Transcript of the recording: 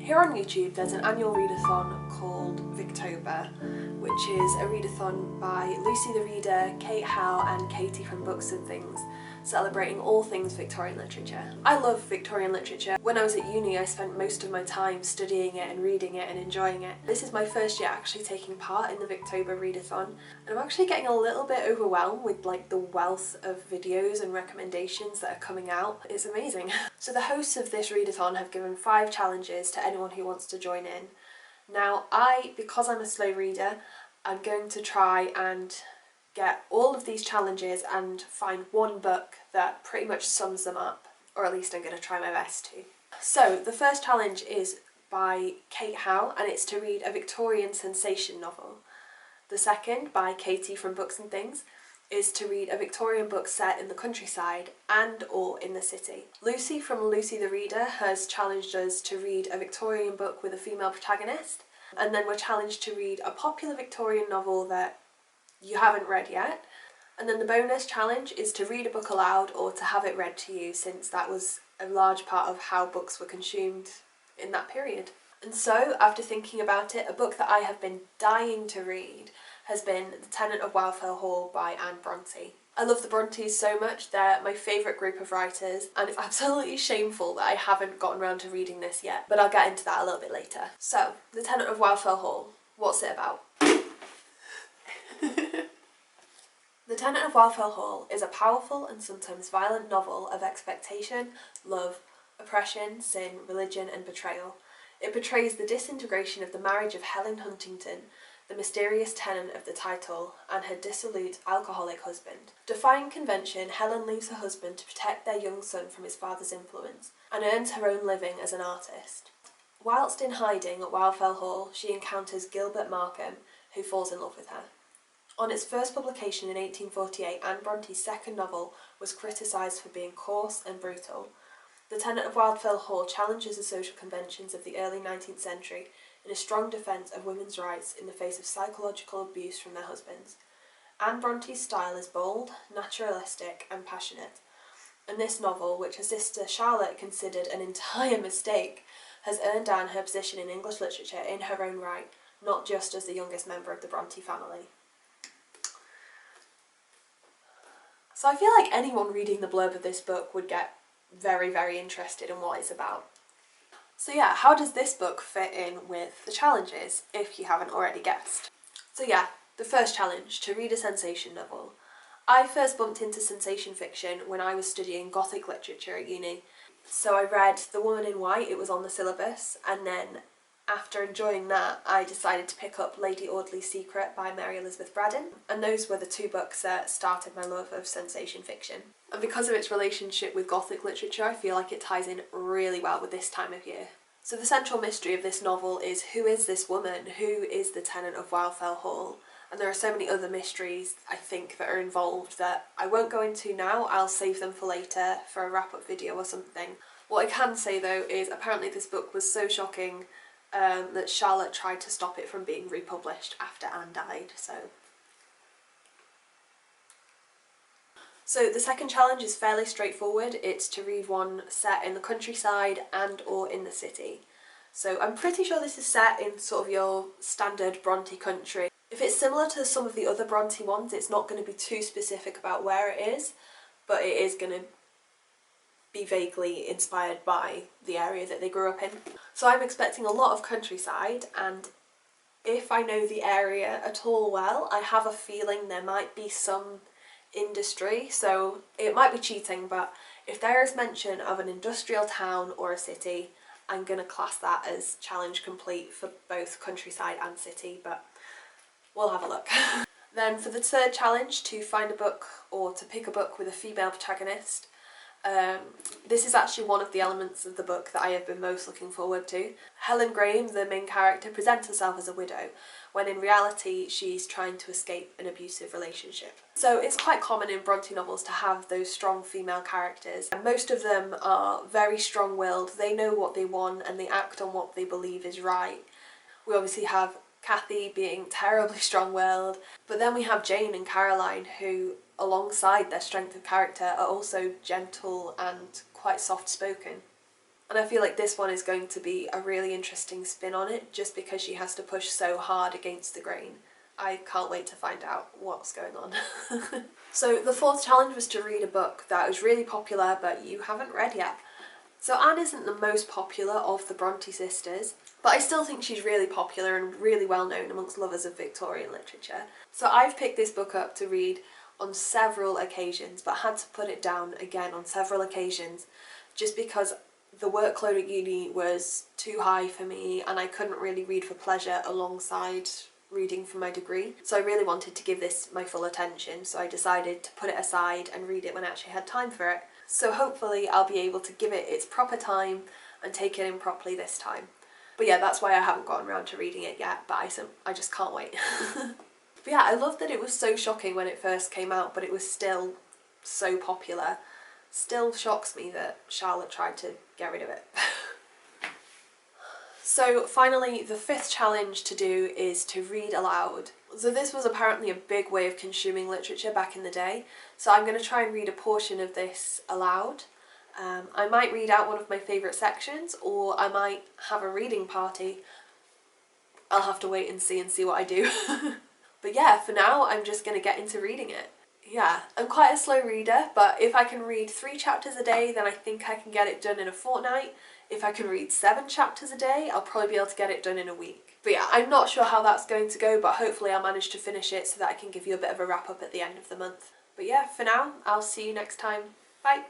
Here on YouTube there's an annual readathon called Victober, which is a readathon by Lucy the Reader, Kate Howe and Katie from Books and Things, celebrating all things Victorian literature. I love Victorian literature. When I was at uni I spent most of my time studying it and reading it and enjoying it. This is my first year actually taking part in the Victober readathon, and I'm actually getting a little bit overwhelmed with the wealth of videos and recommendations that are coming out. It's amazing. So the hosts of this readathon have given 5 challenges to anyone who wants to join in. Now because I'm a slow reader, I'm going to try and get all of these challenges and find one book that pretty much sums them up, or at least I'm going to try my best to. So the first challenge is by Kate Howe and it's to read a Victorian sensation novel. The second, by Katie from Books and Things, is to read a Victorian book set in the countryside and or in the city. Lucy from Lucy the Reader has challenged us to read a Victorian book with a female protagonist, and then we're challenged to read a popular Victorian novel that you haven't read yet. And then the bonus challenge is to read a book aloud or to have it read to you, since that was a large part of how books were consumed in that period. And so, after thinking about it, a book that I have been dying to read has been The Tenant of Wildfell Hall by Anne Bronte. I love the Brontes so much, they're my favourite group of writers, and it's absolutely shameful that I haven't gotten around to reading this yet, but I'll get into that a little bit later. So, The Tenant of Wildfell Hall, what's it about? The Tenant of Wildfell Hall is a powerful and sometimes violent novel of expectation, love, oppression, sin, religion and betrayal. It portrays the disintegration of the marriage of Helen Huntington, the mysterious tenant of the title, and her dissolute, alcoholic husband. Defying convention, Helen leaves her husband to protect their young son from his father's influence, and earns her own living as an artist. Whilst in hiding at Wildfell Hall, she encounters Gilbert Markham, who falls in love with her. On its first publication in 1848, Anne Bronte's second novel was criticised for being coarse and brutal. The Tenant of Wildfell Hall challenges the social conventions of the early 19th century in a strong defence of women's rights in the face of psychological abuse from their husbands. Anne Bronte's style is bold, naturalistic and passionate, and this novel, which her sister Charlotte considered an entire mistake, has earned Anne her position in English literature in her own right, not just as the youngest member of the Bronte family. So I feel like anyone reading the blurb of this book would get very, very interested in what it's about. So yeah, how does this book fit in with the challenges, if you haven't already guessed? So yeah, the first challenge, to read a sensation novel. I first bumped into sensation fiction when I was studying Gothic literature at uni. So I read The Woman in White, it was on the syllabus, and then after enjoying that, I decided to pick up Lady Audley's Secret by Mary Elizabeth Braddon, and those were the 2 books that started my love of sensation fiction. And because of its relationship with Gothic literature, I feel like it ties in really well with this time of year. So the central mystery of this novel is, who is this woman? Who is the tenant of Wildfell Hall? And there are so many other mysteries, I think, that are involved that I won't go into now. I'll save them for later, for a wrap-up video or something. What I can say though is apparently this book was so shocking that Charlotte tried to stop it from being republished after Anne died, So the second challenge is fairly straightforward. It's to read one set in the countryside and or in the city. So I'm pretty sure this is set in sort of your standard Bronte country. If it's similar to some of the other Bronte ones, it's not going to be too specific about where it is, but it is going to be vaguely inspired by the area that they grew up in. So I'm expecting a lot of countryside, and if I know the area at all well, I have a feeling there might be some industry, so it might be cheating, but if there is mention of an industrial town or a city, I'm going to class that as challenge complete for both countryside and city, but we'll have a look. Then for the third challenge, to find a book or to pick a book with a female protagonist. This is actually one of the elements of the book that I have been most looking forward to. Helen Graham, the main character, presents herself as a widow, when in reality she's trying to escape an abusive relationship. So it's quite common in Bronte novels to have those strong female characters, and most of them are very strong-willed. They know what they want and they act on what they believe is right. We obviously have Cathy being terribly strong-willed, but then we have Jane and Caroline, who alongside their strength of character are also gentle and quite soft-spoken. And I feel like this one is going to be a really interesting spin on it, just because she has to push so hard against the grain. I can't wait to find out what's going on. So the fourth challenge was to read a book that was really popular but you haven't read yet. So Anne isn't the most popular of the Bronte sisters, but I still think she's really popular and really well known amongst lovers of Victorian literature. So I've picked this book up to read on several occasions, but had to put it down again on several occasions just because the workload at uni was too high for me and I couldn't really read for pleasure alongside reading for my degree. So I really wanted to give this my full attention, so I decided to put it aside and read it when I actually had time for it. So hopefully I'll be able to give it its proper time and take it in properly this time. But yeah, that's why I haven't gotten around to reading it yet, but I just can't wait. But yeah, I love that it was so shocking when it first came out, but it was still so popular. Still shocks me that Charlotte tried to get rid of it. So finally, the fifth challenge to do is to read aloud. So this was apparently a big way of consuming literature back in the day, so I'm going to try and read a portion of this aloud. I might read out one of my favourite sections, or I might have a reading party. I'll have to wait and see what I do. But yeah, for now I'm just going to get into reading it. Yeah, I'm quite a slow reader, but if I can read 3 chapters a day, then I think I can get it done in a fortnight. If I can read 7 chapters a day, I'll probably be able to get it done in a week. But yeah, I'm not sure how that's going to go, but hopefully I'll manage to finish it so that I can give you a bit of a wrap up at the end of the month. But yeah, for now, I'll see you next time. Bye!